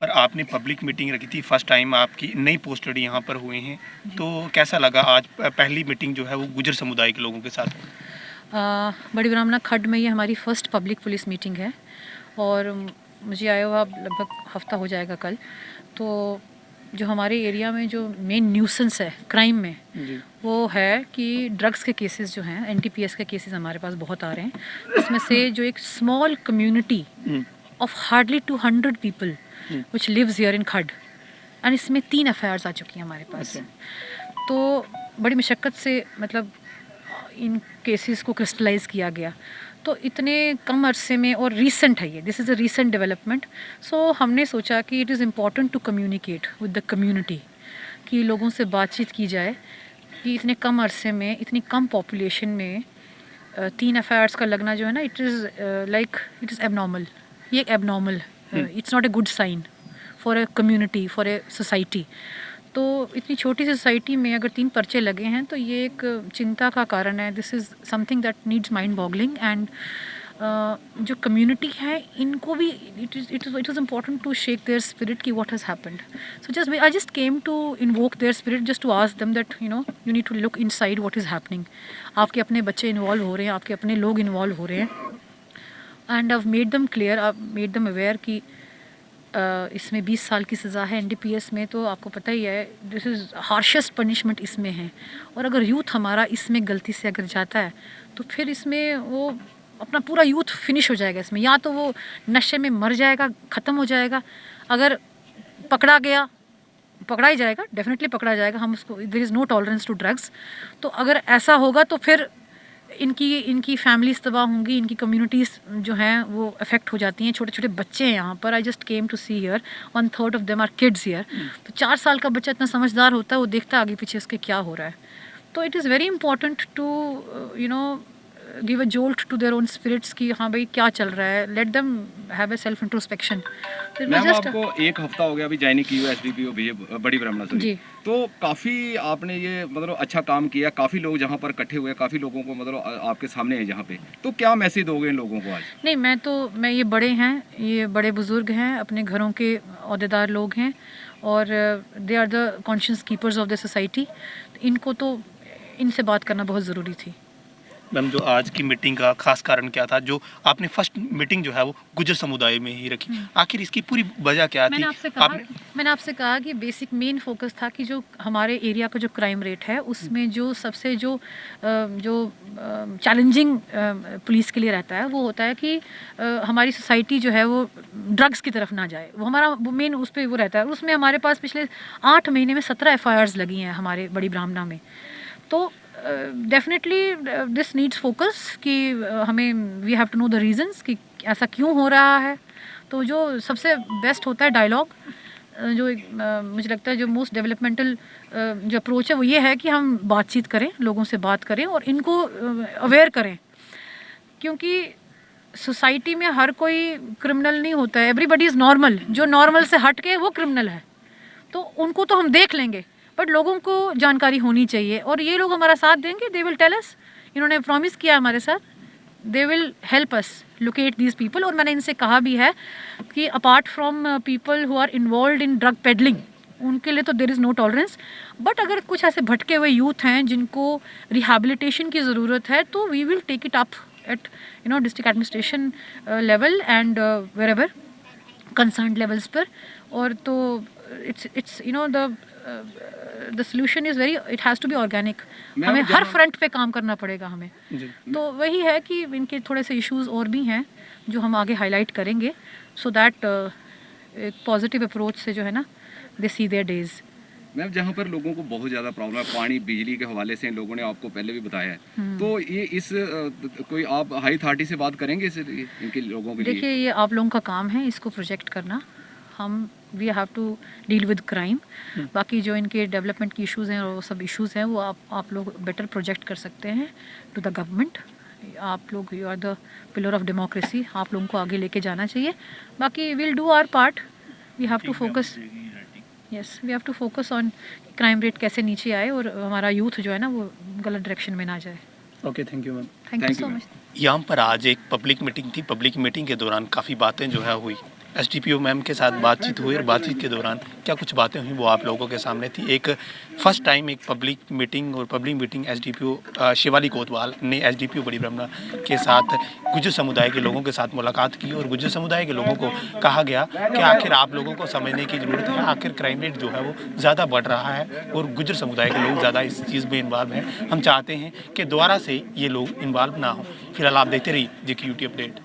और आपने public meeting रखी थी, फर्स्ट टाइम आपकी नई पोस्टेड यहाँ पर हुए हैं, तो कैसा लगा आज पहली मीटिंग जो है वो गुजर समुदाय के लोगों के साथ? बड़ी ब्राह्मणा खड्ड में ये हमारी फ़र्स्ट पब्लिक पुलिस मीटिंग है और मुझे आया हुआ लगभग हफ्ता हो जाएगा कल। तो जो हमारे एरिया में जो मेन न्यूसेंस है क्राइम में वो है कि ड्रग्स के केसेस जो हैं, एनटीपीएस के केसेस हमारे पास बहुत आ रहे हैं। इसमें से जो एक small community of hardly 200 people which lives here in Khadd, and इसमें 3 एफआईआर्स आ चुकी हैं हमारे पास। तो बड़ी मशक्क़त से मतलब इन केसेस को क्रिस्टलाइज किया गया। तो इतने कम अरसे में, और रीसेंट है ये, this is a recent development. So हमने सोचा कि it is important to communicate with the community, कि लोगों से बातचीत की जाए कि इतने कम अरसे में इतनी कम पॉपुलेशन में 3 एफआईआर्स का लगना जो है ना, it is like it is abnormal. ये एक abnormal, it's not a good sign for a community, for a society. तो इतनी छोटी सी सोसाइटी में अगर 3 पर्चे लगे हैं तो ये एक चिंता का कारण है। This is something that needs mind boggling, and जो कम्युनिटी है इनको भी it is important to shake their spirit कि what has happened. So I just came to invoke their spirit, just to ask them that you need to look inside what is happening. आपके अपने बच्चे involve हो रहे हैं, आपके अपने लोग इन्वॉल्व हो रहे हैं, and I made them clear, I made them aware कि इसमें 20 साल की सज़ा है एनडीपीएस में। तो आपको पता ही है दिस इज़ हार्शेस्ट पनिशमेंट इसमें है। और अगर यूथ हमारा इसमें गलती से अगर जाता है तो फिर इसमें वो अपना पूरा यूथ फिनिश हो जाएगा इसमें। या तो वो नशे में मर जाएगा, ख़त्म हो जाएगा। अगर पकड़ा गया, पकड़ा ही जाएगा, डेफिनेटली पकड़ा जाएगा। हम उसको, there is no tolerance to drugs. तो अगर ऐसा होगा तो फिर इनकी फैमिलीज तबाह होंगी, इनकी कम्युनिटीज़ जो हैं वो अफेक्ट हो जाती हैं। छोटे छोटे बच्चे हैं यहाँ पर। I just came to see here, 1/3 of them are kids here. तो 4 साल का बच्चा इतना समझदार होता है, वो देखता है आगे पीछे उसके क्या हो रहा है। तो it is very important to give a jolt to their own spirits कि हाँ भाई क्या चल रहा है। Let them have a self introspection. Ma'am आपको 1 हफ्ता हो गया अभी ज्वाइन की हुई एसडीपीओ बड़ी ब्राह्मणा से, तो काफ़ी आपने ये मतलब अच्छा काम किया। काफ़ी लोग जहाँ पर इकट्ठे हुए, काफ़ी लोगों को मतलब आपके सामने है जहाँ पे, तो क्या मैसेज दोगे इन लोगों को आज? नहीं, मैं ये बड़े हैं, ये बड़े बुजुर्ग हैं, अपने घरों के अहदेदार लोग हैं, और they are the conscious keepers of the society. इनको तो इनसे बात करना बहुत ज़रूरी थी। मैम, जो आज की मीटिंग का खास कारण क्या था? जो आपने फर्स्ट मीटिंग जो है वो गुजर समुदाय में ही रखी, आखिर इसकी पूरी वजह क्या थी? मैंने आपसे कहा कि बेसिक मेन फोकस था कि जो हमारे एरिया का जो क्राइम रेट है उसमें जो सबसे जो चैलेंजिंग पुलिस के लिए रहता है वो होता है कि हमारी सोसाइटी जो है वो ड्रग्स की तरफ ना जाए। वो हमारा मेन उस पर वो रहता है। उसमें हमारे पास पिछले 8 महीने में 17 एफआईआर्स लगी हैं हमारे बड़ी ब्राह्मणा में। तो डेफिनेटली दिस नीड्स फोकस कि हमें we have to know the reasons कि ऐसा क्यों हो रहा है। तो जो सबसे बेस्ट होता है डायलॉग, जो मुझे लगता है जो मोस्ट डेवलपमेंटल जो अप्रोच है वो ये है कि हम बातचीत करें, लोगों से बात करें और इनको अवेयर करें। क्योंकि सोसाइटी में हर कोई क्रिमिनल नहीं होता है, एवरीबडी इज़ नॉर्मल। जो नॉर्मल से हट के वो क्रिमिनल है, तो उनको तो हम देख लेंगे, बट लोगों को जानकारी होनी चाहिए। और ये लोग हमारा साथ देंगे, दे विल टेल अस, इन्होंने प्रॉमिस किया हमारे साथ, they will help us locate these people. और मैंने इनसे कहा भी है कि apart from people who are involve in drug peddling, उनके लिए तो there is no tolerance. But अगर कुछ ऐसे भटके हुए यूथ हैं जिनको रिहैबिलिटेशन की ज़रूरत है, तो we will take it up at district administration level and wherever concern levels पर। और तो it's the solution is very, it has to be organic. हमें हर फ्रंट पे काम करना पड़ेगा हमें। तो वही है कि इनके थोड़े से इश्यूज़ और भी हैं जो हम आगे हाईलाइट करेंगे, सो दैट एक पॉजिटिव अप्रोच से जो है ना दे सी देयर डेज। मैम, जहाँ पर लोगों को बहुत ज़्यादा प्रॉब्लम है पानी बिजली के हवाले से, इन लोगों ने आपको पहले भी बताया है, तो ये इस कोई आप हाई अथॉरिटी से बात करेंगे इनके लोगों के लिए? देखिए, ये आप लोगों का काम है इसको प्रोजेक्ट करना। हम we have to deal with crime. बाकी जो इनके डेवलपमेंट की इश्यूज़ हैं और वो सब इश्यूज़ हैं वो आप लोग बेटर प्रोजेक्ट कर सकते हैं टू द गवर्नमेंट। आप लोग, you are the pillar of democracy, आप लोगों को आगे लेके जाना चाहिए। बाकी will do our part. We have to focus, yes, we have to focus on crime rate कैसे नीचे आए और हमारा यूथ जो है ना वो गलत डायरेक्शन में ना जाए। Okay, thank you ma'am. Thank you so much. यहाँ पर आज एक पब्लिक मीटिंग थी। पब्लिक मीटिंग के दौरान काफ़ी बातें जो है हुई, एसडीपीओ मैम के साथ बातचीत हुई और बातचीत के दौरान क्या कुछ बातें हुई वो आप लोगों के सामने थी। एक फर्स्ट टाइम एक पब्लिक मीटिंग एसडीपीओ शिवाली कोतवाल ने एसडीपीओ बड़ी ब्रह्मणा के साथ गुज्जर समुदाय के लोगों के साथ मुलाकात की और गुज्जर समुदाय के लोगों को कहा गया कि आखिर आप लोगों को समझने की ज़रूरत है, आखिर क्राइम रेट जो है वो ज़्यादा बढ़ रहा है और गुज्जर समुदाय के लोग ज़्यादा इस चीज़ में इन्वॉल्व हैं। हम चाहते हैं कि दोबारा से ये लोग इन्वॉल्व ना हो। फिलहाल आप देखते रहिए JQ अपडेट।